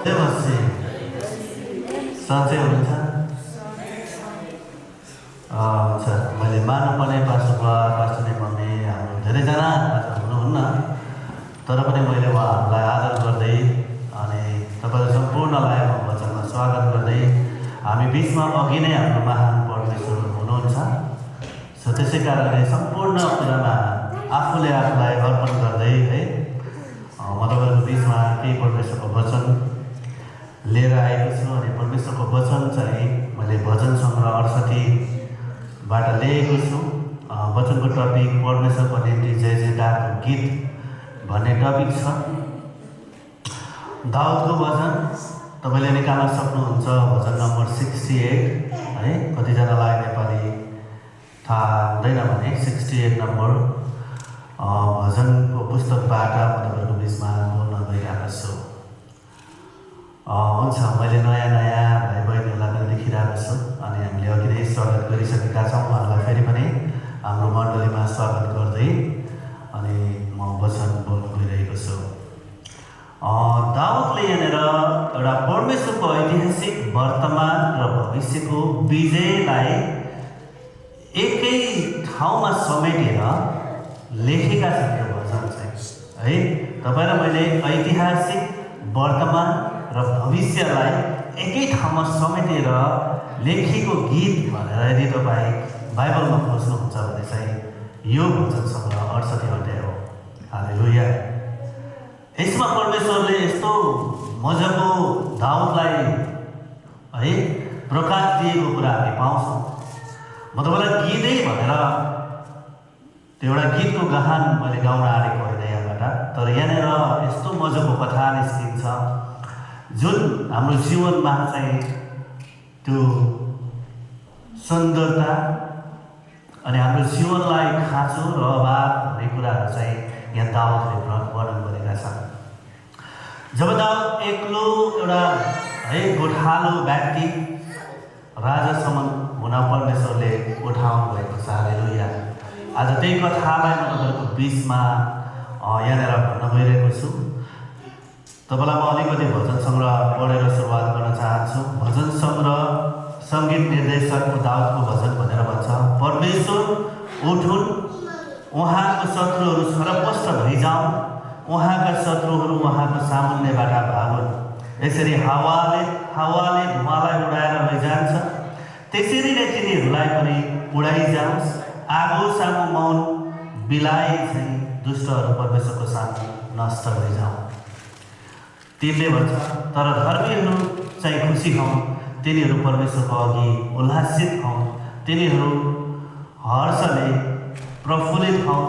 देवश्री सन्चै हुनुहुन्छ? हुन्छ, मैले मान्नुपर्ने पास्टरले भन्ने हाम्रो धेरैजना आज हुनुहुन्न, तर पनि मैले उहाँहरूलाई आदर गर्दै अनि तपाईँहरू सम्पूर्णलाई म वचनमा स्वागत गर्दै हामी बिचमा अघि नै हाम्रो महान परमेश्वर हुनुहुन्छ। सो त्यसै कारणले सम्पूर्ण कुरामा आफूले आफूलाई अर्पण गर्दै है म तपाईँहरूको बिचमा केही परमेश्वरको वचन लिएर आएको छु। अनि परमेश्वरको वचन चाहिँ मैले भजन सङ्ग्रह 68बाट लिएको छु। वचनको टपिक परमेश्वरको निम्ति जय जयकारको गीत भन्ने टपिक छ। दाउदको भजन तपाईँले निकाल्न सक्नुहुन्छ, भजन नम्बर 68 है। कतिजनालाई नेपाली थाहा हुँदैन भने 68 नम्बर भजनको पुस्तकबाट म तपाईँहरूको बिचमा बोल्न गइरहेको छु। हुन्छ, मैले नयाँ भाइ बहिनीहरूलाई पनि देखिरहेको छु अनि हामीले अघि नै स्वागत गरिसकेका छौँ। उहाँहरूलाई फेरि पनि हाम्रो मण्डलीमा स्वागत गर्दै अनि म वचन बोल्न गइरहेको छु। दाउदले यहाँनिर एउटा परमेश्वरको ऐतिहासिक वर्तमान र भविष्यको विजयलाई एकै ठाउँमा समेटेर लेखेका छन् यो भजन चाहिँ है। तपाईँ र मैले ऐतिहासिक वर्तमान र भविष्यलाई एकै ठाउँमा समेटेर लेखिएको गीत भनेर यदि तपाईँ बाइबलमा खोज्नुहुन्छ भने चाहिँ यो भजन सङ्ग्रह 68 अध्याय हो। हालेलुया। यसमा परमेश्वरले यस्तो मजाको दाउदलाई है प्रकाश दिएको कुरा हामी पाउँछौँ। म तपाईँलाई गीतै भनेर त्यो एउटा गीतको गाहन मैले गाउन आँटेको होइन यहाँबाट, तर यहाँनिर यस्तो मजाको कथा निस्किन्छ जुन हाम्रो जीवनमा चाहिँ त्यो सुन्दरता अनि हाम्रो जीवनलाई खाँचो र अभाव हुने कुराहरू चाहिँ यहाँ दाउदले वर्णन गरेका छन्। जब दाउद एक्लो एउटा है गोठालो व्यक्ति राजासम्म हुन परमेश्वरले उठाउनु भएको छ। हालेलुया। आज त्यही कथालाई म तपाईँहरूको बिचमा यहाँनिर भन्न गइरहेको छु। तपाईँलाई म अलिकति भजन सङ्ग्रह पढेर सुरुवात गर्न चाहन्छु। भजन सङ्ग्रह सङ्गीत निर्देशकको दाउदको भजन भनेर भन्छ, परमेश्वर उठुन्, उहाँको शत्रुहरू छरपष्ट भइजाउँ, उहाँका शत्रुहरू उहाँको सामुन्नेबाट भागुन्। यसरी हावाले धुवालाई उडाएर लैजान्छ, त्यसरी नै तिनीहरूलाई पनि उडाइजाओस्। आगो सामु मौन बिलाए चाहिँ दुष्टहरू परमेश्वरको सामु नष्ट भइजाउँ। तिनले भन्छ, तर धर्मीहरू चाहिँ खुसी हौँ, तिनीहरू परमेश्वरको अघि उल्लासित हौँ, तिनीहरू हर्षले प्रफुल्लित हौँ।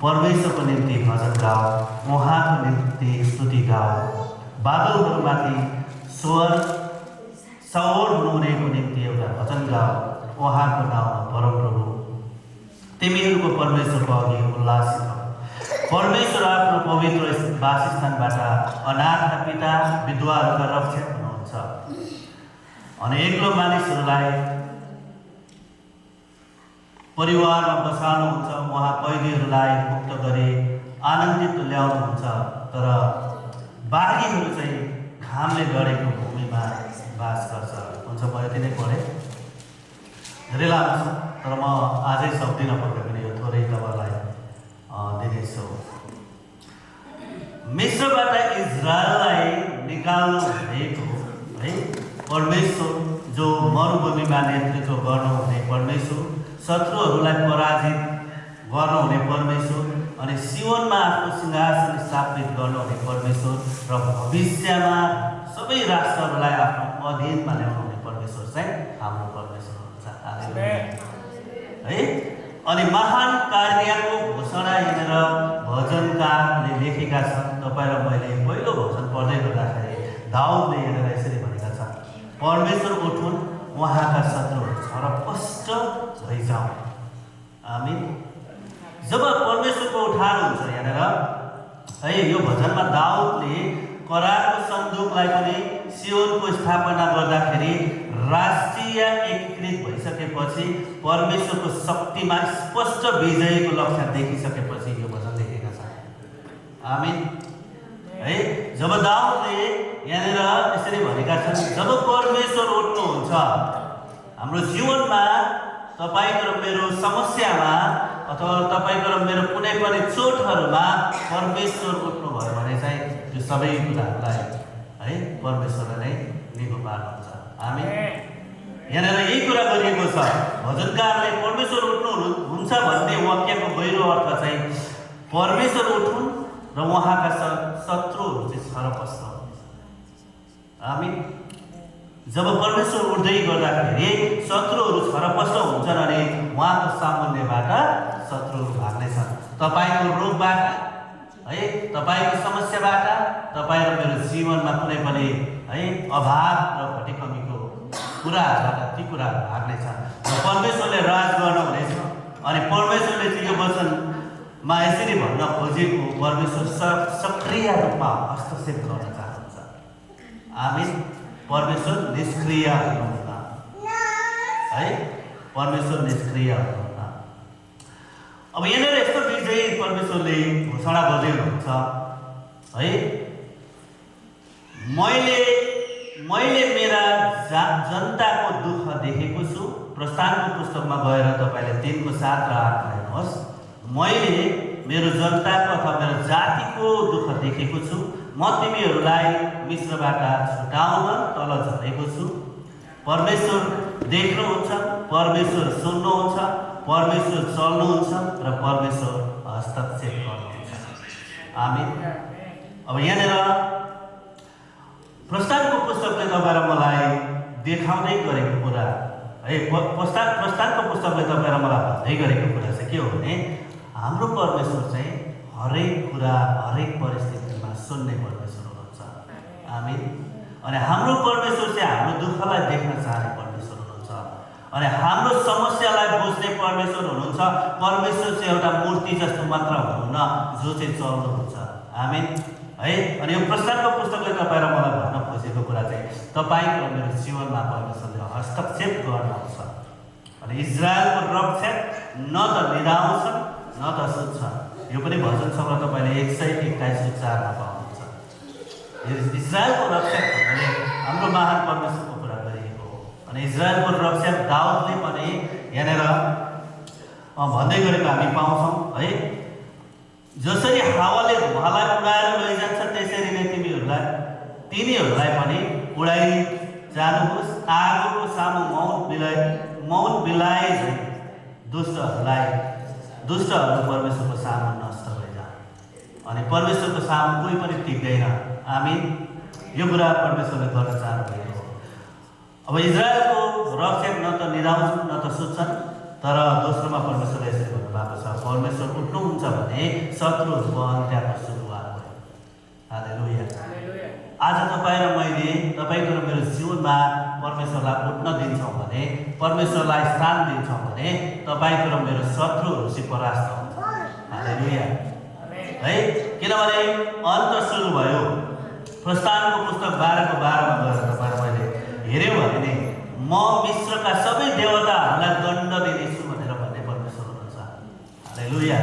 परमेश्वरको निम्ति भजन गाओ, उहाँको निम्ति स्तुति गाओ। बादलहरूमाथि सवार हुनुहुनेको निम्ति एउटा भजन गाओ, उहाँको नाउँमा परमप्रभु तिमीहरूको परमेश्वरको अघि उल्लासित हौ। परमेश्वर आफ्नो पवित्र वासस्थानबाट अनाथका पिता विधवाहरूका रक्षक हुनुहुन्छ अनि एक्लो मानिसहरूलाई परिवारमा बसाल्नुहुन्छ। उहाँ कैदीहरूलाई मुक्त गरी आनन्दित ल्याउनुहुन्छ, तर बाघीहरू चाहिँ घामले गढेको भूमिमा बास गर्छ। हुन्छ, म यति नै पढेँ, धेरै लामो छ, तर म आजै सक्दिनँ पक्कै पनि, यो थोरै तपाईँलाई दिनेछु। मिस्रबाट इजरायललाई निकाल्नु भएको है परमेश्वर, जो मरुभूमिमा नेतृत्व गर्नुहुने परमेश्वर, शत्रुहरूलाई पराजित गर्नुहुने परमेश्वर अनि सियोनमा आफ्नो सिंहासन स्थापित गर्नुहुने परमेश्वर र भविष्यमा सबै राष्ट्रहरूलाई आफ्नो अधीनमा ल्याउनुहुने परमेश्वर चाहिँ हाम्रो परमेश्वर हुन्छ। है। अनि महान कार्यको घोषणा यहाँनिर भजनकारले लेखेका छन्। तपाईँ र मैले पहिलो भजन पढ्दै गर्दाखेरि दाउदले यहाँनिर यसरी भनेका छन्, परमेश्वर उठुन्, उहाँका शत्रुहरू छरपष्ट भइजाउँ। आमीन। जब परमेश्वरको उठान हुन्छ यहाँनिर है, यो भजनमा दाउदले करारको सन्दुकलाई पनि सियोनको स्थापना गर्दाखेरि राष्ट्रिय एकीकृत भइसकेपछि परमेश्वरको शक्तिमा स्पष्ट विजयको लक्षण देखिसकेपछि यो भजन लेखेका छन्। आमीन। है। जब दाउदले यहाँनिर यसरी भनेका छन्, जब परमेश्वर उठ्नुहुन्छ हाम्रो जीवनमा, तपाईँको र मेरो समस्यामा अथवा तपाईँको र मेरो कुनै पनि चोटहरूमा परमेश्वर उठ्नुभयो भने चाहिँ त्यो सबै कुराहरूलाई है परमेश्वरले नै निको पार्नुहुन्छ। हामी यहाँनिर यही कुरा गरिएको छ। भजनकारले परमेश्वर उठ्नुहुन्छ भन्ने वाक्यको गहिरो अर्थ चाहिँ परमेश्वर उठुन् र उहाँका शत्रुहरू चाहिँ छरपष्ट हुन्छ। हामी जब परमेश्वर उठ्दै गर्दाखेरि शत्रुहरू छरपष्ट हुन्छन् अनि उहाँको सामुन्यबाट शत्रुहरू भाग्नेछन्। तपाईँको रोगबाट है, तपाईँको समस्याबाट, तपाईँ र मेरो जीवनमा कुनै पनि है अभाव र घटीकमीको कुराहरूबाट ती कुराहरू भाग्नेछन् र परमेश्वरले राज गर्नुहुनेछ। अनि परमेश्वरले चाहिँ यो वचनमा यसरी भन्न खोजेको, परमेश्वर सक्रिय रूपमा हस्तक्षेप गर्न चाहनुहुन्छ। आमीन। परमेश्वर निष्क्रिय हुनुहुन्न है, परमेश्वर निष्क्रिय हुनुहुन्न। अब यहाँनिर यस्तो विजय परमेश्वरले घोषणा गर्दै हुनुहुन्छ है, मैले मेरा जनताको दुःख देखेको छु। प्रस्थानको पुस्तकमा गएर तपाईँले 3:7 र 8 हेर्नुहोस्। मैले मेरो जनताको अथवा मेरो जातिको दुःख देखेको छु। म तिमीहरूलाई मिश्रबाट छुटाउन तल झरेको छु। परमेश्वर देख्नुहुन्छ, परमेश्वर सुन्नुहुन्छ, परमेश्वर चल्नुहुन्छ र परमेश्वर हस्तक्षेप गर्नुहुन्छ। आमीन। अब यहाँनिर प्रस्थानको पुस्तकले तपाईँ र मलाई देखाउँदै गरेको कुरा है, प्रस्थानको पुस्तकले तपाईँ र मलाई भन्दै गरेको कुरा चाहिँ के हो भने हाम्रो परमेश्वर चाहिँ हरेक कुरा, हरेक परिस्थितिमा सुन्ने परमेश्वर हुनुहुन्छ। आमीन। अनि हाम्रो परमेश्वर चाहिँ हाम्रो दुःखलाई देख्न चाहने परमेश्वर हुनुहुन्छ। अनि हाम्रो समस्यालाई बुझ्ने परमेश्वर हुनुहुन्छ। परमेश्वर चाहिँ एउटा मूर्ति जस्तो मात्र हुनुहुन्न जो चाहिँ चल्नुहुन्छ। आमीन है। अनि यो प्रस्थानको पुस्तकले तपाईँ र मलाई भन्न खोजेको कुरा चाहिँ तपाईँको र मेरो जीवनमा परमेश्वरले हस्तक्षेप गर्नुहुन्छ। अनि इजरायलको रक्षक न त निदाउँछन् न त सुत्छन्। यो पनि भजन सङ्ग्रह तपाईँले 121:4 पाउनुहुन्छ। इजरायलको रक्षक भन्नाले हाम्रो महान परमेश्वरको कुरा गरिएको हो। अनि इजरायलको रक्षक दाउदले पनि यहाँनिर भन्दै गरेको हामी पाउँछौँ है, जसरी हावाले धुवालाई उडाएर लैजान्छ त्यसरी नै तिनीहरूलाई पनि उडाइ जानुहोस्। आगोको सामु मौन बिलाए झैँ दुष्टहरू परमेश्वरको सामु नष्ट भइजान्। अनि परमेश्वरको सामु कोही पनि टिक्दैन। आमीन। यो कुरा परमेश्वरले गर्न चाहनुभएको हो। अब इजरायलको रक्षक न त निदाउँछन् न त सुत्छन्, तर दोस्रोमा परमेश्वरले यसरी भन्नुभएको छ, परमेश्वर उठ्नुहुन्छ भने शत्रुहरूको अन्त्यको सुरुवात भयो। हालेलुया। आज तपाईँ र मैले, तपाईँको र मेरो जीवनमा परमेश्वरलाई उठ्न दिन्छौँ भने, परमेश्वरलाई स्थान दिन्छौँ भने तपाईँको र मेरो शत्रुहरू चाहिँ परास्त हुन्छ। हालेलुया है। किनभने अन्त सुरु भयो। प्रस्थानको पुस्तक 12:12 गएर तपाईँ मैले हेऱ्यौँ भने म मिश्रका सबै देवताहरूलाई दण्ड दिनेछु भनेर भन्ने परमेश्वर हुनुहुन्छ। हालेलुया।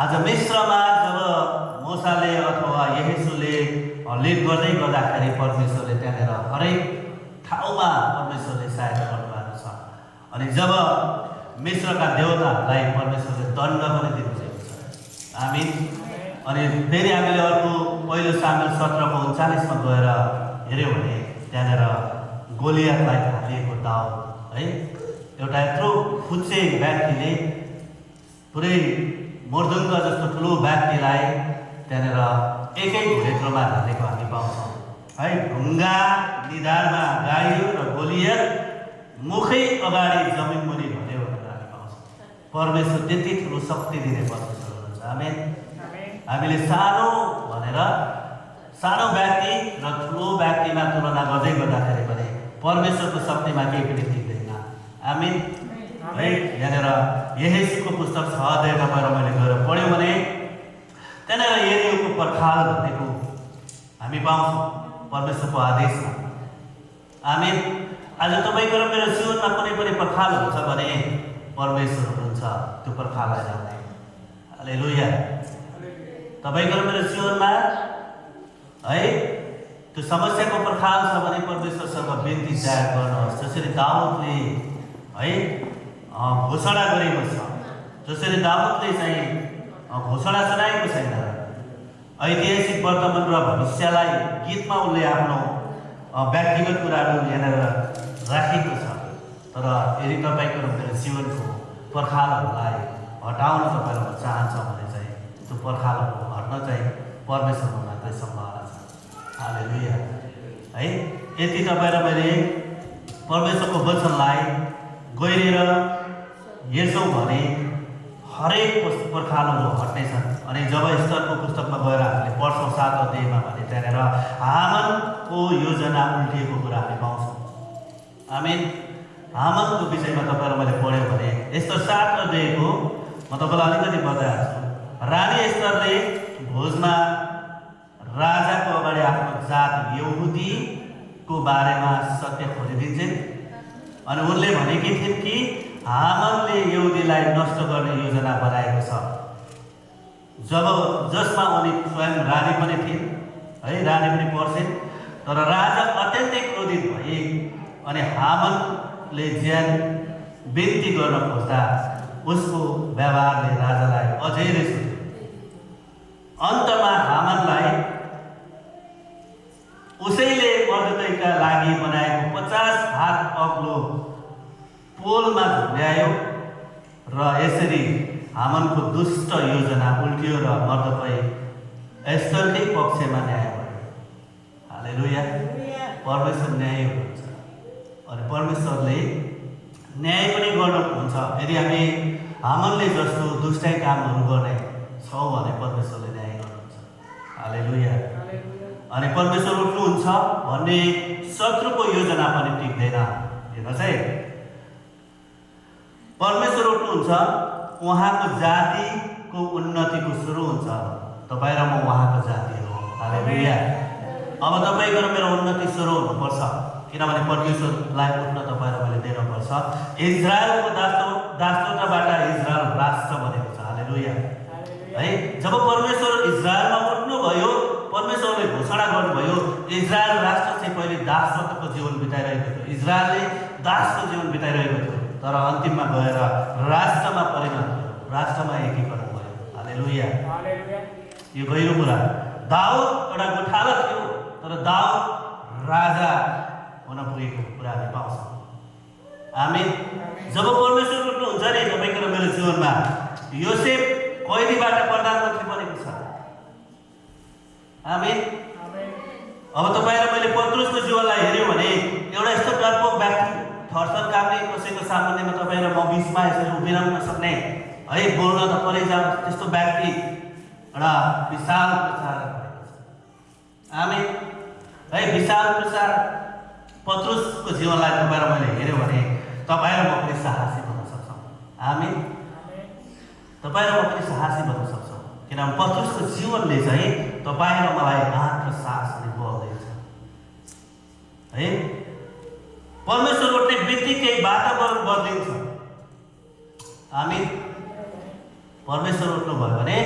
आज मिश्रमा जब मोसाले अथवा यहोशुले लिड गर्दै गर्दाखेरि परमेश्वरले त्यहाँनिर हरेक ठाउँमा परमेश्वरले सहायता गर्नुभएको छ। अनि जब मिश्रका देवताहरूलाई परमेश्वरले दण्ड पनि दिनुभएको छ। आमीन। अनि फेरि हामीले अर्को पहिलो सामेल 17:39 गएर हेऱ्यौँ भने त्यहाँनिर गोलियतलाई हालिएको दाउद है, एउटा यत्रो फुच्चे व्यक्तिले, पुरै मर्दुङ्ग जस्तो ठुलो व्यक्तिलाई त्यहाँनिर एकै घुरेत्रोमा हालेको हामी पाउँछौँ है। ढुङ्गा निधारमा गाडियो र गोलियत मुखै अगाडि जमिन मुनि भन्यो भनेर हामी पाउँछौँ। परमेश्वर त्यति ठुलो शक्ति दिने परमेश्वर हुनुहुन्छ। आमीन। हामीले सानो भनेर सानो व्यक्ति र ठुलो व्यक्तिमा तुलना गर्दै गर्दाखेरि पनि परमेश्वरको शक्तिमा केही पनि टिक्दैन। आमीन है। यहाँनिर यहोशुको पुस्तक 6 तपाईँ र मैले गएर पढ्यौँ भने त्यहाँनिर यरीको पर्खाल भनेको हामी पाउँछौँ परमेश्वरको आदेशमा। आमीन। आज तपाईँको र मेरो जीवनमा कुनै पनि पर्खाल हुन्छ भने परमेश्वर हुनुहुन्छ त्यो पर्खाललाई जान्ने। हालेलुया। तपाईँको र मेरो जीवनमा है त्यो समस्याको पर्खाल छ भने परमेश्वरसँग बिन्ती जाहेर गर्नुहोस्। जसरी दाउदले है घोषणा गरेको छ, जसरी दाउदले चाहिँ घोषणा सुनाएको छैन, ऐतिहासिक वर्तमान र भविष्यलाई गीतमा उसले आफ्नो व्यक्तिगत कुराहरू यहाँनिर राखेको छ। तर यदि तपाईँको र मेरो जीवनको पर्खालहरूलाई हटाउन तपाईँहरू चाहन्छ भने चाहिँ त्यो पर्खालहरू हट्न चाहिँ परमेश्वरमा मात्रै सम्भावना छ। हालेलुया है। यति तपाईँ र मैले परमेश्वरको वचनलाई गहिरेर हेर्छौँ भने हरेक पर्खालहरू हट्नेछन्। अनि जब स्तरको पुस्तकमा गएर हामीले पढ्छौँ 7 अध्यायमा भने त्यहाँनिर हामानको योजना उल्टिएको कुरा हामी पाउँछौँ। आमीन। हामानको विषयमा तपाईँ र मैले पढ्यौँ भने यस्तो 7 अध्यायको म तपाईँलाई अलिकति बताइहाल्छु। रानी एस्तरले भोजमा राजाको अगाडि आफ्नो जात यहुदीको बारेमा सत्य खोलिदिन्छन्। अनि उनले भनेकी थिइन् कि हामानले यहुदीलाई नष्ट गर्ने योजना बनाएको छ, जसमा उनी स्वयं रानी पनि थिइन् है, रानी पनि पर्छिन्। तर राजा अत्यन्तै क्रोधित भए अनि हामानले ज्यान बिन्ती गर्न खोज्दा उसको व्यवहारले राजालाई अझै रिस उठ्यो। अन्तमा हामानलाई उसैले मर्दकैका लागि बनाएको 50 हात अग्लो पोलमा झुल्यायो र यसरी हामानको दुष्ट योजना उल्टियो र मर्दकै एस्तरकै पक्षमा न्याय भयो। हालेलुया। परमेश्वर न्याय हुनुहुन्छ अनि परमेश्वरले न्याय पनि गर्नुहुन्छ। यदि हामी हामानले जस्तो दुष्टै कामहरू गर्ने छौँ भने परमेश्वरले न्याय गर्नुहुन्छ। हालेलुया। अनि परमेश्वर उठ्नुहुन्छ भन्ने शत्रुको योजना पनि टिक्दैन। हेर्नुहोस् है, परमेश्वर उठ्नुहुन्छ, उहाँको जातिको उन्नतिको सुरु हुन्छ। तपाईँ र म उहाँको जाति हो। हालेलुया। अब तपाईँको र मेरो उन्नति सुरु हुनुपर्छ, किनभने परमेश्वरलाई उठ्न तपाईँ र मैले दिनुपर्छ। इजरायलको दासत्वबाट इजरायल राष्ट्र बनेको छ। हालेलुया है। जब परमेश्वर इजरायलमा उठ्नुभयो, परमेश्वरले घोषणा गर्नुभयो इजरायल राष्ट्र चाहिँ पहिले दासत्वको जीवन बिताइरहेको थियो, इजरायलले दासको जीवन बिताइरहेको थियो। तर अन्तिममा गएर राष्ट्रमा परिणत भयो, राष्ट्रमा एकीकरण भयो। हालेलुया। यो गहिरो कुरा। दाउद एउटा गोठाला थियो, तर दाउद राजा हुन पुगेको कुरा हामी पाउँछौँ। आमीन। जब परमेश्वर उठ्नुहुन्छ नि तपाईँको र मेरो जीवनमा, योसेफ कैदीबाट प्रधानमन्त्री बनेको छ। आमीन। अब तपाईँ र मैले पत्रुसको जीवनलाई हेऱ्यौँ भने एउटा यस्तो डरपोक व्यक्ति, थरथर काप्ने, कसैको सामान्यमा तपाईँ र म बिचमा यसरी उभिन नसक्ने है, बोल्न त परै जान्छ त्यस्तो व्यक्ति एउटा विशाल प्रचार भएको छ। आमीन है। विशाल प्रचार पत्रुसको जीवनलाई तपाईँ र मैले हेऱ्यौँ भने तपाईँ र म पनि साहसी बन्न सक्छौँ। आमीन। तपाईँ र म पनि साहसी बन्न सक्छौँ, किनभने पत्रुसको जीवनले चाहिँ तपाईँ र मलाई आँट र साहस अनि बल दिन्छ है। परमेश्वर उठ्ने बित्तिकै वातावरण बदलिन्छ। आमीन। परमेश्वर उठ्नुभयो भने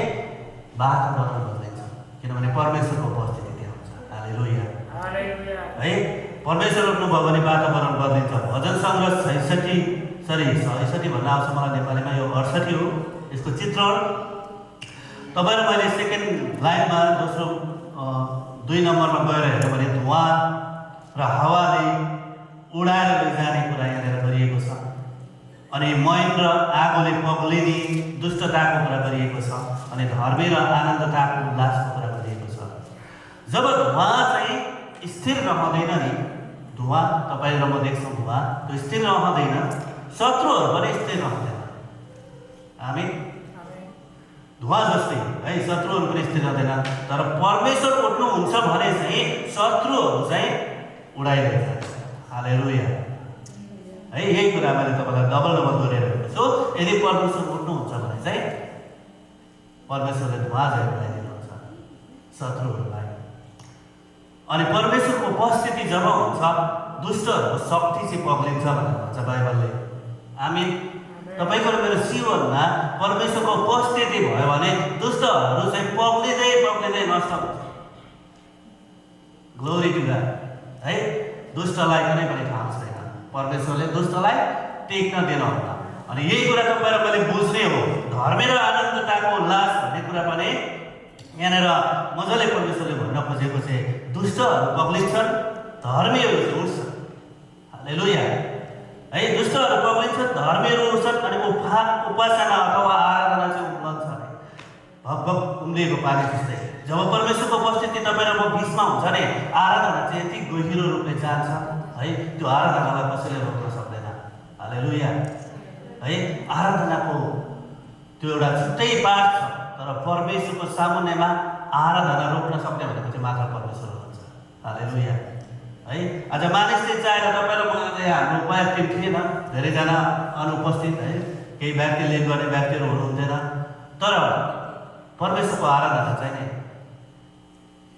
वातावरण बदलिन्छ, किनभने परमेश्वरको उपस्थिति त्यहाँ हुन्छ। हालेलुया है। परमेश्वर उठ्नुभयो भने वातावरण बदलिन्छ। भजन सङ्ग्रह 66 भन्नु आउँछ मलाई नेपालीमा, यो 68 हो यसको चित्रण। तपाईँ र मैले सेकेन्ड लाइनमा दोस्रो 2 नम्बरमा गएर हेऱ्यो भने धुवा र हावाले उडाएर लैजाने कुरा यहाँनिर गरिएको छ। अनि मैन र आगोले पग्लिने दुष्टताको कुरा गरिएको छ। अनि धर्मी र आनन्दताको उल्लासको कुरा गरिएको छ। जब धुवा चाहिँ स्थिर रहँदैन नि, धुवा तपाईँ र म देख्छौँ, धुवा त्यो स्थिर रहँदैन, शत्रुहरू पनि स्थिर रहँदैन। आमीन। धुवा जस्तै है, शत्रुहरू पनि स्थिर रहँदैन। तर परमेश्वर उठ्नुहुन्छ भने चाहिँ शत्रुहरू चाहिँ उडाइरहेको छ। हालेलुया है। यही कुरा मैले तपाईँलाई डबल दोहोऱ्याइरहेको छु। यदि परमेश्वर उठ्नुहुन्छ भने चाहिँ परमेश्वरले धुवा चाहिँ उडाइदिनुहुन्छ शत्रुहरूलाई। अनि परमेश्वरको उपस्थिति जब हुन्छ, दुष्टहरूको शक्ति चाहिँ पग्लिन्छ भनेर भन्छ बाइबलले। आमीन। तपाईँको र मेरो जीवनमा परमेश्वरको उपस्थिति भयो भने दुष्टहरू चाहिँ पग्लिँदै नष्ट हुन्छ। Glory to God. है, दुष्टलाई कुनै पनि ठाउँ छैन। परमेश्वरले दुष्टलाई टेक्न दिनुहुन्न। अनि यही कुरा तपाईँ र मैले बुझ्ने हो। धर्म र आनन्दताको उल्लास भन्ने कुरा पनि यहाँनिर मजाले परमेश्वरले भन्न खोजेको चाहिँ दुष्टहरू पग्लिन्छन्, धर्मीहरू चाहिँ उठ्छन्। हालेलुया। है, दुष्टहरू पग्लिन्छन्, धर्मीहरू उठ्छन् अनि उपासना अथवा आराधना चाहिँ उम्लन्छ अरे भगभग उम्लिएको पानी जस्तै। जब परमेश्वरको उपस्थिति तपाईँ र म बिचमा हुन्छ नि, आराधना चाहिँ यति गहिरो रूपले जान्छ है, त्यो आराधनालाई कसैले रोक्न सक्दैन। हालेलुया। है, आराधनाको त्यो एउटा छुट्टै पाठ छ, तर परमेश्वरको सामुन्नेमा आराधना रोक्न सक्ने भनेको चाहिँ मात्र परमेश्वर हुन्छ। हालेलुया। है, आज मानिसले चाहेर तपाईँ र मलाई चाहिँ हाम्रो उपाय टिम थिएन, धेरैजना अनुपस्थित है, केही व्यक्तिले गर्ने व्यक्तिहरू हुनुहुन्थेन, तर परमेश्वरको आराधना चाहिँ नि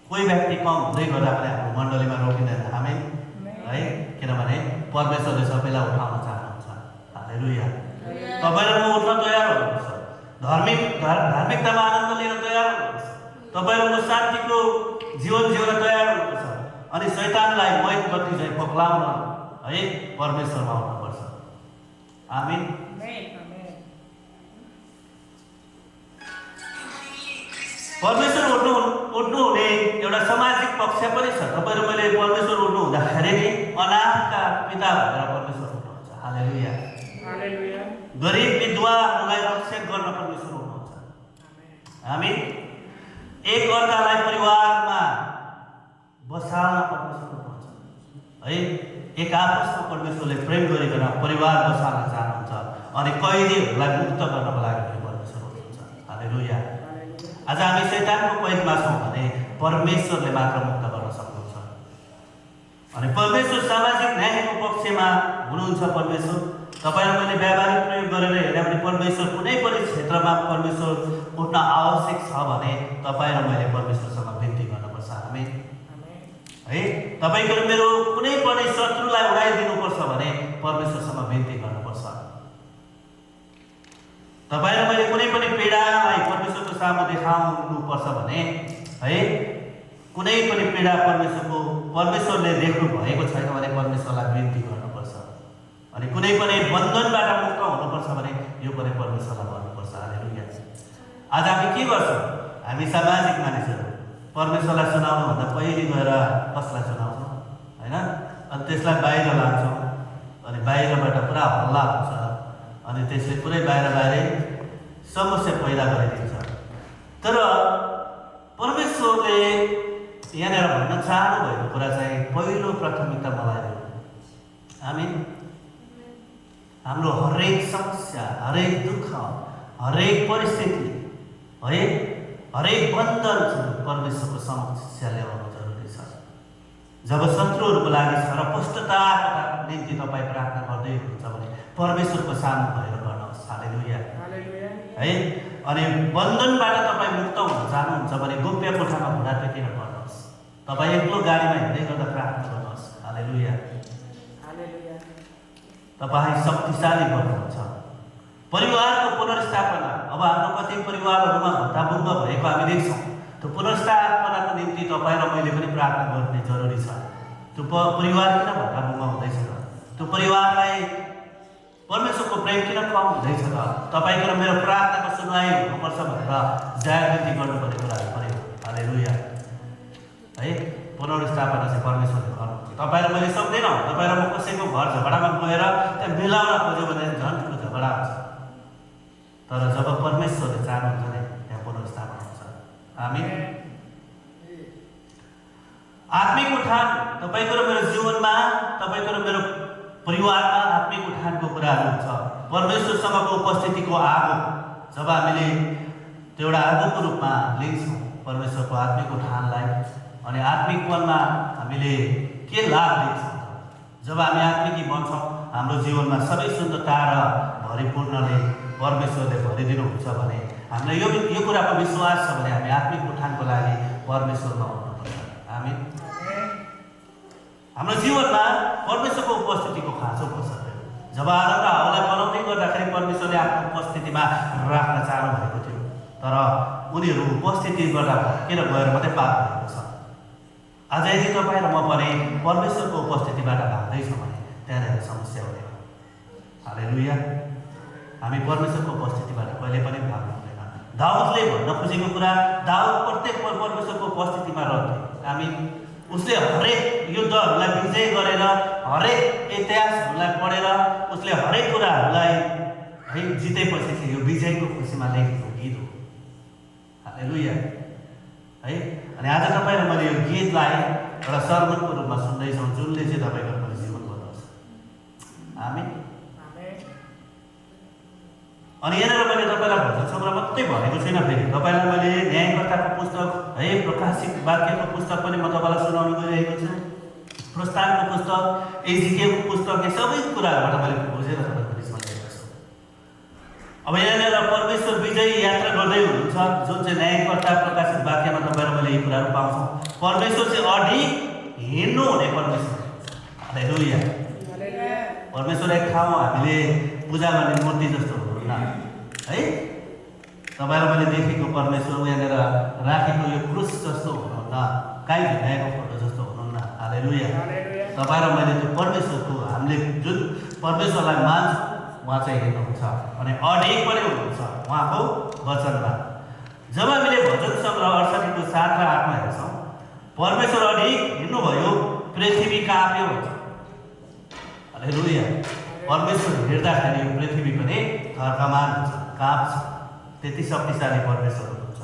कोही व्यक्ति कम हुँदै गर्दा पनि हाम्रो मण्डलीमा रोकिँदैन। हामी है, किनभने परमेश्वरले सबैलाई उठाउन चाहनुहुन्छ। हालेलुया। तपाईँ र म उठ्न तयार हुनुपर्छ, धार्मिकतामा आनन्द लिन तयार हुनुपर्छ, तपाईँ र म शान्तिको जीवन जिउन तयार हुनुपर्छ। अनि शैतानलाई मैत गति चाहिँ पक्लाउन है परमेश्वरमा आउनुपर्छ। आमीन। परमेश्वर उठ्नु हुने एउटा सामाजिक पक्ष पनि छ। तपाईँ र मैले परमेश्वर उठ्नु हुँदाखेरि नि अनाथका पिता भनेर परमेश्वर उठ्नुहुन्छ। हालेलुया। गरिब विधवाहरूलाई रक्षा गर्न परमेश्वर हुनुहुन्छ। हामी एक अर्कालाई परिवारमा बसाल्न परमेश्वर हुनुहुन्छ है। एक आपसमा परमेश्वरले प्रेम गरिकन परिवार बसाल्न चाहनुहुन्छ अनि कैदीहरूलाई मुक्त गर्नको लागि पनि परमेश्वर हुनुहुन्छ। हालेलुया। आज हामी शैतानको कैदमा छौँ भने परमेश्वरले मात्र मुक्त गर्न सक्नुहुन्छ। अनि परमेश्वर सामाजिक न्यायको पक्षमा हुनुहुन्छ। परमेश्वर तपाईँ र मैले व्यावहारिक प्रयोग गरेर हेर्दा पनि परमेश्वर कुनै पनि क्षेत्रमा परमेश्वर उठ्न आवश्यक छ भने तपाईँ र मैले परमेश्वरसँग विन्ती गर्नुपर्छ। हामी है, तपाईँको र मेरो कुनै पनि शत्रुलाई उडाइदिनुपर्छ भने परमेश्वरसँग विन्ती गर्नुपर्छ। तपाईँ र मैले कुनै पनि पीडालाई परमेश्वरको सामु देखाउनुपर्छ भने है, कुनै पनि पीडा परमेश्वरले देख्नु भएको छैन भने परमेश्वरलाई विन्ती गर्नुपर्छ। अनि कुनै पनि बन्धनबाट मुक्त हुनुपर्छ भने यो पनि परमेश्वरलाई भन्नुपर्छ। हालेलुया। आज हामी के गर्छौँ? हामी सामाजिक मानिसहरू परमेश्वरलाई सुनाउनुभन्दा पहिले गएर कसलाई सुनाउँछौँ होइन? अनि त्यसलाई बाहिर लान्छौँ अनि बाहिरबाट पुरा हल्ला हुन्छ अनि त्यसले पुरै बाहिरै समस्या पैदा गरिदिन्छ। तर परमेश्वरले यहाँनिर भन्न चाहनु भएको कुरा चाहिँ पहिलो प्राथमिकता मलाई हो। हामी हाम्रो हरेक समस्या, हरेक दुःख, हरेक परिस्थिति है, हरेक बन्धन परमेश्वरको समक्ष ल्याउनु जरुरी छ। जब शत्रुहरूको लागि छरपष्टताको निम्ति तपाईँ प्रार्थना गर्दै हुनुहुन्छ भने परमेश्वरको सामु भएर गर्नुहोस्। हालेलुया। है, अनि बन्धनबाट तपाईँ मुक्त हुन चाहनुहुन्छ भने गोप्य कोठामा घुँडा टेकेर गर्नुहोस्। तपाईँ एक्लो गाडीमा हिँड्दै गर्दा प्रार्थना गर्नुहोस्। हालेलुया। तपाईँ शक्तिशाली बन्नुहुन्छ। परिवारको पुनर्स्थापना, अब हाम्रो कति परिवारहरूमा भत्ताभुङ्ग भएको हामी देख्छौँ। त्यो पुनर्स्थापनाको निम्ति तपाईँ र मैले पनि प्रार्थना गर्ने जरुरी छ। त्यो परिवार किन भत्ताभुङ्ग हुँदैछ र? त्यो परिवारलाई परमेश्वरको प्रेम किन कम हुँदैछ र? तपाईँको र मेरो प्रार्थनाको सुनवाई हुनुपर्छ भनेर जागृति गर्नुपर्ने कुराहरू पनि हो। हालेलुया। है, पुनर्स्थापना चाहिँ परमेश्वरले गर्नुहुन्छ। तपाईँ र मैले सक्दैनौँ। तपाईँ र म कसैको घर झगडामा गएर त्यहाँ मिलाउन खोज्यो भने झन् ठुलो झगडा हुन्छ। तर जब परमेश्वरले चाहनुहुन्छ नि त्यहाँ पुनर्स्थापना हुन्छ। हामी आत्मिक उठान तपाईँको र मेरो जीवनमा, तपाईँको र मेरो परिवारमा आत्मिक उठानको कुराहरू हुन्छ। परमेश्वरसँगको उपस्थितिको आगो जब हामीले त्यो एउटा आगोको रूपमा लिन्छौँ परमेश्वरको आत्मिक उठानलाई, अनि आत्मिकपनमा हामीले के लाभ देख्छौँ? जब हामी आत्मिकी बन्छौँ हाम्रो जीवनमा सबै सुन्दरता र भरिपूर्णले परमेश्वरले भरिदिनुहुन्छ भने हामीलाई यो कुराको विश्वास छ भने हामी आत्मिक उठानको लागि परमेश्वरमा हुनुपर्छ। हामी हाम्रो जीवनमा परमेश्वरको उपस्थितिको खाँचो बस्छ। जब आदम र हव्वालाई बनाउँदै गर्दाखेरि परमेश्वरले आफ्नो उपस्थितिमा राख्न चाहनु भएको थियो, तर उनीहरू उपस्थितिबाट भत्केर गएर मात्रै पाप भएको छ। आज यदि तपाईँ र म पनि परमेश्वरको उपस्थितिबाट भाग्दैछौँ भने त्यहाँनिर समस्या हुँदैन। हालेलुया। हामी परमेश्वरको उपस्थितिबाट कहिले पनि भाग्नु हुँदैन। दाउदले भन्न खोजेको कुरा, दाउद प्रत्येक परमेश्वरको उपस्थितिमा रहन्थे। हामी उसले हरेक युद्धहरूलाई विजय गरेर, हरेक इतिहासहरूलाई पढेर उसले हरेक कुराहरूलाई है जितेपछि चाहिँ यो विजयको खुसीमा लेखेको गीत हो। हालेलुया है। अनि आज तपाईँ र मैले यो गीतलाई एउटा सर्मनको रूपमा सुन्दैछौँ, जुनले चाहिँ तपाईँको पनि जीवन बदल्छ। हामी अनि यहाँनिर मैले तपाईँलाई भजन सङ्ग्रह मात्रै भनेको छैन, फेरि तपाईँलाई मैले न्यायकर्ताको पुस्तक है, प्रकाशित वाक्यको पुस्तक पनि म तपाईँलाई सुनाउनु गइरहेको छु, प्रस्थानको पुस्तक, एजिकेलको पुस्तक, यो सबै कुराहरूबाट मैले खोजेर तपाईँको बिचमा ल्याएको छु। अब यहाँनिर परमेश्वर विजय यात्रा गर्दै हुनुहुन्छ, जुन चाहिँ न्यायकर्ता प्रकाशित वाक्यमा तपाईँ र मैले यी कुराहरू पाउँछौँ। परमेश्वर चाहिँ अडिग हिँड्नु हुने परमेश्वर। हालेलुया। परमेश्वर एक ठाउँ हामीले पूजा गर्ने मूर्ति जस्तो हुनुहुन्न है। तपाईँ र मैले देखेको परमेश्वर यहाँनिर राखेको यो क्रुस जस्तो हुनुहुन्न, काहीँ झुन्डाएको फोटो जस्तो हुनुहुन्न। हालेलुया। तपाईँ र मैले त्यो परमेश्वरको, हामीले जुन परमेश्वरलाई मान्छौँ उहाँ चाहिँ हेर्नुहुन्छ अनि अडिग पनि हुनुहुन्छ उहाँको वचनमा। जब हामीले भजन सङ्ग्रह 68 को 7 र 8 मा हेर्छौँ, परमेश्वर अडिग हिँड्नुभयो, पृथ्वी काँप्यो भन्छ। हालेलुया। परमेश्वर हिँड्दाखेरि यो पृथ्वी पनि थर्कमान हुन्छ, काँप्छ। त्यति शक्तिशाली परमेश्वर हुनुहुन्छ।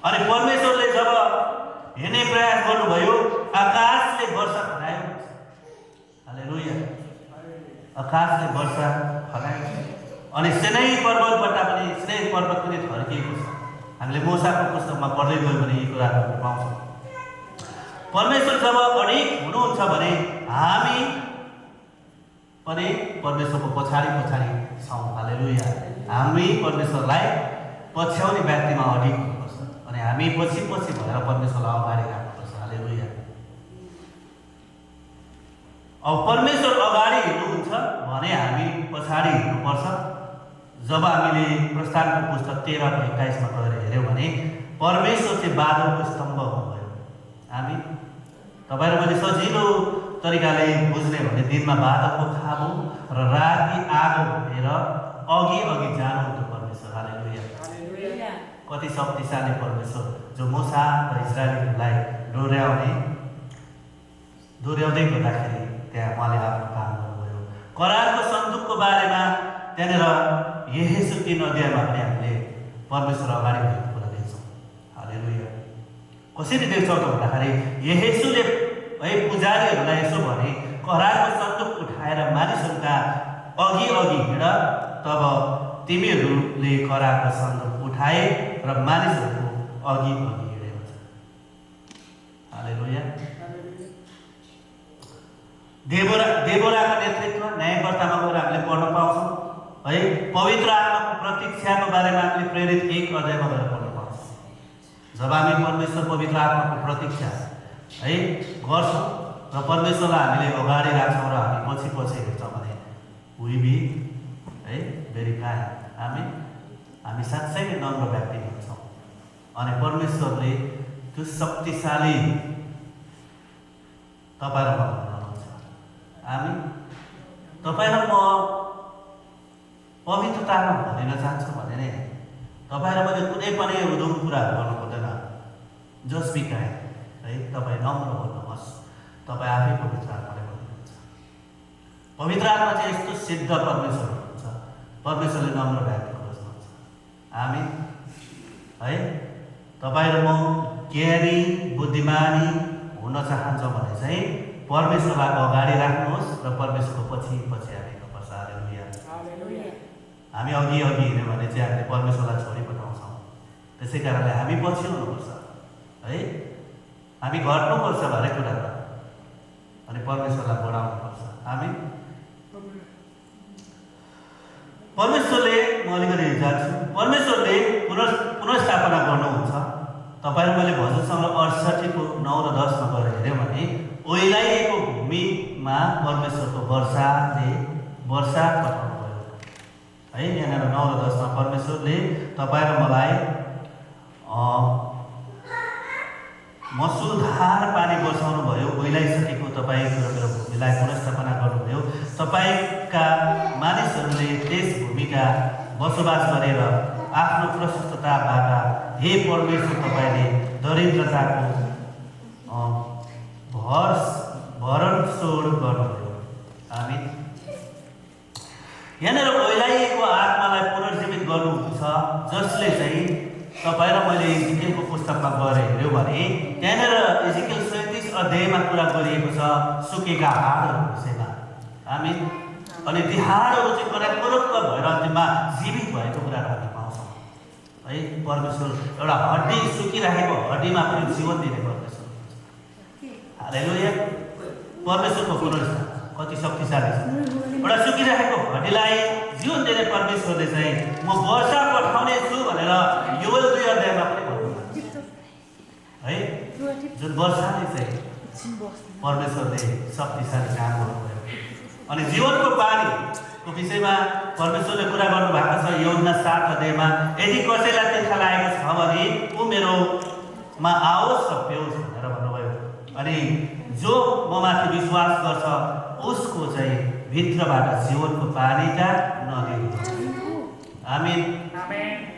अनि परमेश्वरले जब हिँड्ने प्रयास गर्नुभयो, आकाशले वर्षा खनायो। हालेलुया। आकाशले वर्षा खनायो अनि सिनै पर्वतबाट पनि, सिनै पर्वत पनि थर्किएको छ। हामीले मोसाको पुस्तकमा पढ्दै गयो भने यी कुराहरू पाउँछौँ। परमेश्वर जब अडिग हुनुहुन्छ भने हामी पनि परमेश्वरको पछाडि पछाडि छौँ। हालेलुया। हामी परमेश्वरलाई पछ्याउने व्यक्तिमा अडिग हुनुपर्छ अनि हामी पछि पछि भएर परमेश्वरलाई अगाडि राख्नुपर्छ। हालेलुया। अब परमेश्वर अगाडि हिँड्नुहुन्छ भने हामी पछाडि हिँड्नुपर्छ। जब हामीले प्रस्थानको पुस्तक 13 को 21 मा गएर हेऱ्यौँ भने परमेश्वर चाहिँ बादलको स्तम्भ हुनुभयो। हामी तपाईँ र मैले सजिलो तरिकाले बुझ्ने भने दिनमा बादलको खाबु र राति आगो भएर अघि अघि जानुहुन्थ्यो परमेश्वर। हालेलुया। कति शक्तिशाली परमेश्वर, जो मूसा र इस्राएलीहरूलाई डोर्याउँदै गर्दाखेरि त्यहाँ उहाँले आफ्नो काम गर्नुभयो। करारको सन्दुकको बारेमा त्यहाँनिर यहेजु 3 अध्यायमा पनि हामीले परमेश्वर अगाडि भएको कुरा देख्छौँ। हालेलुया। कसरी देख्छौँ त भन्दाखेरि यहेजुले है पुजारीहरूलाई यसो भने, करारको सन्दुक उठाएर मानिसहरूका अघि अघि हिँड, तब तिमीहरूले करारको सन्दुक उठाए र मानिसहरूको अघि अघि हिँडे भन्छ। हालेलुया। देवोराको नेतृत्व न्यायकर्तामा गएर हामीले पढ्न पाउँछौँ है। पवित्र आत्माको प्रतीक्षाको बारेमा हामीले प्रेरित 1 अध्यायमा गएर पढ्न पाउँछौँ। जब हामी परमेश्वर पवित्र आत्माको प्रतीक्षा है गर्छौँ र परमेश्वरलाई हामीले अगाडि राख्छौँ र हामी पछि पछि हेर्छौँ भने वी बी है भेरी काइन्ड, हामी साँच्चै नै नम्र व्यक्ति हुन्छौँ। अनि परमेश्वरले त्यो शक्तिशाली तपाईँ र म हुनुहुन्छ। हामी तपाईँ र म पवित्रतामा भनिन चाहन्छौँ भने नै तपाईँ र मैले कुनै पनि उदुम कुराहरू गर्नु पर्दैन। जस्ट बी काइन्ड है। तपाईँ नम्र हुनुहोस्। तपाईँ आफै पवित्र आत्माले भन्नुहुन्छ। पवित्र आत्मा चाहिँ यस्तो सिद्ध परमेश्वर हुनुहुन्छ, परमेश्वरले नम्र व्यक्ति खोज्नुहुन्छ। हामी है तपाईँ र म ज्ञानी बुद्धिमानी हुन चाहन्छौँ भने चाहिँ परमेश्वरलाई अगाडि राख्नुहोस् र परमेश्वरको पछि पछि हामी हिँड्नुपर्छ। हालेलुया। हामी अघि अघि हिँड्यो भने चाहिँ हामीले परमेश्वरलाई छोडिपठाउँछौँ। त्यसै कारणले हामी पछि हुनुपर्छ है। हामी घट्नुपर्छ हरेक कुरामा अनि परमेश्वरलाई बढाउनुपर्छ। हामी परमेश्वरले, म अलिकति जान्छु, परमेश्वरले पुनर्स्थापना गर्नुहुन्छ। तपाईँ र मैले भजन सङ्ग्रह 68 को 9 र 10 मा गएर हेऱ्यौँ भने ओइलाइएको भूमिमा परमेश्वरको वर्षाले वर्षा पठाउनु भयो है। यहाँनिर 9 र 10 मा परमेश्वरले तपाईँ र मलाई मुसलधार पानी बर्साउनु भयो, ओइलाइसकेको तपाईँको मेरो भूमिलाई पुनर्स्थापना गर्नुभयो। तपाईँका मानिसहरूले त्यस भूमिका बसोबास गरेर आफ्नो प्रशस्तताबाट हे परमेश्वर तपाईँले दरिद्रताको भरणपोषण गर्नुभयो। आमीन। यहाँनिर ओइलाइएको आत्मालाई पुनर्जीवित गर्नुहुन्छ, जसले चाहिँ तपाईँ र मैले इजिकेलको पुस्तकमा गएर हेऱ्यौँ भने त्यहाँनिर इजिकेल 37 अध्यायमा कुरा गरिएको छ सुकेका हाडहरूको विषयमा। आमीन। अनि ती हाडहरू चाहिँ कडाकुरुक्क भएर अन्तिममा जीवित भएको कुराहरू हामी पाउँछौँ है। परमेश्वर एउटा हड्डी सुकिरहेको हड्डीमा पनि जीवन दिने परमेश्वर हुनुहुन्छ। हालेलुया। परमेश्वरको पुनर्स्थापना कति शक्तिशाली छ। एउटा सुकिरहेको हड्डीलाई जीवन दिने परमेश्वरले चाहिँ म वर्षा पठाउने छु भनेर योएल 2 अध्यायमा पनि भन्नुहुन्छ है। जुन वर्षाले चाहिँ परमेश्वरले शक्तिशाली काम गर्नुभयो। अनि जीवनको पानीको विषयमा परमेश्वरले कुरा गर्नुभएको छ यूहन्ना 7 अध्यायमा, यदि कसैलाई तिर्खा लागेको छ भने ऊ मेरोमा आओस् र पिओस् भनेर भन्नुभयो। अनि जो ममाथि विश्वास गर्छ उसको चाहिँ भित्रबाट जीवनको पानीका नदी हुन्छ। आमीन।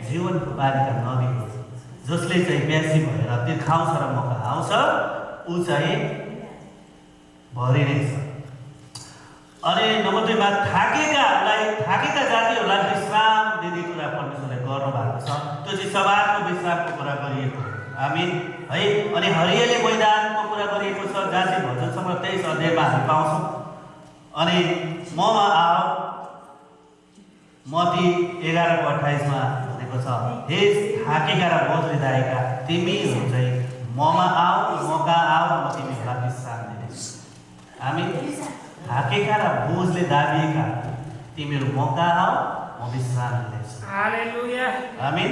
जीवनको पानीका नदी हुन्छ, जसले चाहिँ प्यासी भएर तिर्खाउँछ र मौका आउँछ ऊ चाहिँ भरिने छ। अनि नम्बर 2 मा थाकेका जातिहरूलाई विश्राम दिने कुरा परमेश्वरले गर्नुभएको छ। त्यो चाहिँ सबातको विश्रामको कुरा गरिएको। आमीन है। अनि हरियाली मैदानको कुरा गरिएको छ, जहाँ चाहिँ भजन सङ्ग्रह 23 अध्यायमा हामी पाउँछौँ। अनि ममा आऊ मत्ती 11:28 मा भनेको छ, हे थाकेका र बोझ लिँदाएका तिमीहरू चाहिँ ममा आऊ, मका आऊ, म तिमीहरूलाई विश्राम दिनेछु। आमीन। थाकेका र बोझले दाबिएका तिमीहरू मका आऊ, म विश्राम दिनेछु। हालेलुया। आमीन।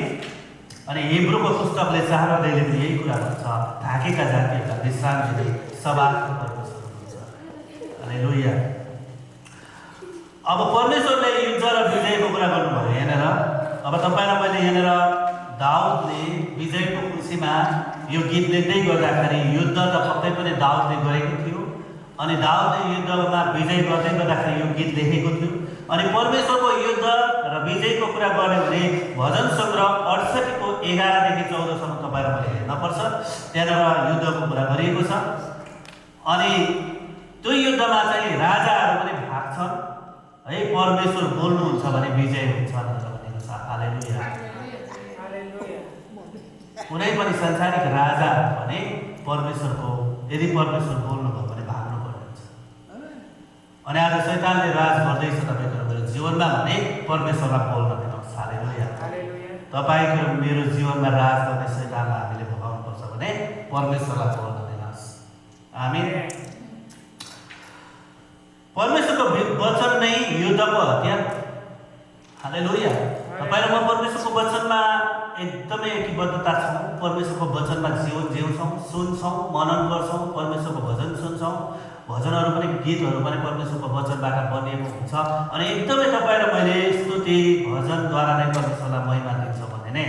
अनि हिब्रूको पुस्तकले 4 अध्यायले पनि यही कुरा भन्छ, थाकेका जातिहरूलाई विश्राम दिने सबातको परमेश्वर हुनुहुन्छ। हालेलुया। अब परमेश्वरले युद्ध र विजयको कुरा गर्नुभयो यहाँनिर। अब तपाईँलाई मैले यहाँनिर दाउदले विजयको खुसीमा यो गीत लेख्दै गर्दाखेरि युद्ध त पक्कै पनि दाउदले गरेको थियो। अनि दाउदले युद्धमा विजय गर्दै गर्दाखेरि यो गीत लेखेको थियो। अनि परमेश्वरको युद्ध र विजयको कुरा गर्ने भने भजन सङ्ग्रह 68 को 11 देखि 14 सम्म तपाईँलाई मैले हेर्नपर्छ। त्यहाँनिर युद्धको कुरा गरिएको छ। अनि त्यो युद्धमा चाहिँ राजाहरू पनि भाग्छन् है। परमेश्वर बोल्नुहुन्छ भने विजय हुन्छ भनेर भनेको छ। हालेलुया। कुनै पनि संसारिक राजा भने परमेश्वरको यदि परमेश्वर बोल्नुभयो भने भाग्नुपर्ने हुन्छ। अनि आज शैतानले राज गर्दैछ तपाईँको मेरो जीवनमा भने परमेश्वरलाई बोल्न दिनुहोस्। हालेलुया। तपाईँको मेरो जीवनमा राज गर्ने शैतानलाई हामीले भगाउनुपर्छ भने परमेश्वरलाई बोल्न दिनुहोस्। आमीन। परमेश्वरको वचन नै युद्धको हतियार। हालेलुया। तपाईँ र म परमेश्वरको वचनमा एकदमै एकीबद्धता छौँ। परमेश्वरको वचनमा जीवन जिउँछौँ, सुन्छौँ, मनन गर्छौँ, परमेश्वरको भजन सुन्छौँ। भजनहरू पनि गीतहरू पनि परमेश्वरको वचनबाट बनिएको हुन्छ। अनि एकदमै तपाईँ र मैले स्तुति भजनद्वारा नै परमेश्वरलाई महिमा दिन्छौँ भने नै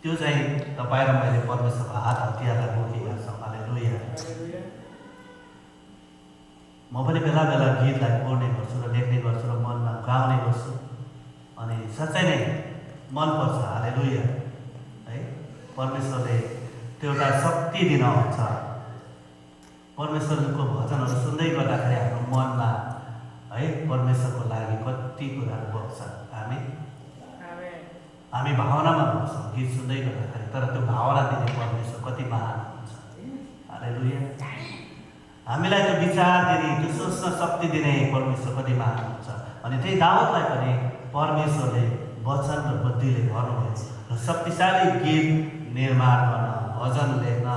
त्यो चाहिँ तपाईँ र मैले परमेश्वरको हात हतियारलाई बोकेका छौँ। हालेलुया। म पनि बेला बेला गीतलाई पढ्ने गर्छु र लेख्ने गर्छु र मनमा गाउने गर्छु। अनि साँच्चै नै मनपर्छ। हालेलुया है। परमेश्वरले त्यो एउटा शक्ति दिनुहुन्छ। परमेश्वरको भजनहरू सुन्दै गर्दाखेरि हाम्रो मनमा है परमेश्वरको लागि कति कुराहरू बग्छ। हामी भावनामा बग्छौँ गीत सुन्दै गर्दाखेरि, तर त्यो भावना दिने परमेश्वर कति महान हुन्छ। हालेलुया। हामीलाई त्यो विचार दिने, त्यो सोच्न शक्ति दिने परमेश्वर कति महान हुन्छ। अनि त्यही दाउदलाई पनि परमेश्वरले वचन र बुद्धिले भन्नुभयो र शक्तिशाली गीत निर्माण गर्न, भजन लेख्न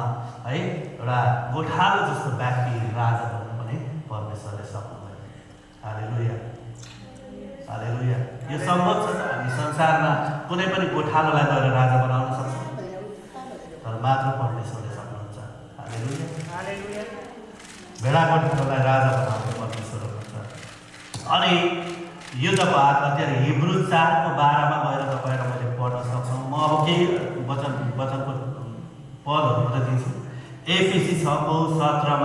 है, एउटा गोठालो जस्तो व्यक्ति राजा बन्न पनि परमेश्वरले सक्नुभयो। हालेलुया। हालेलुया। यो सम्भव छ। हामी संसारमा कुनै पनि गोठालोलाई गएर राजा बनाउन सक्छौँ, तर मात्र परमेश्वरले सक्नुहुन्छ। हालेलुया। हालेलुया। भेडा गोठालोलाई राजा बनाउन परमेश्वर हुन्छ। अनि युद्धको हात हतियार हिब्रू 4:12 गएर तपाईँ र मैले पढ्न सक्छौँ। म अब केही वचनको पदहरू म त दिन्छु। एफएसी 6:17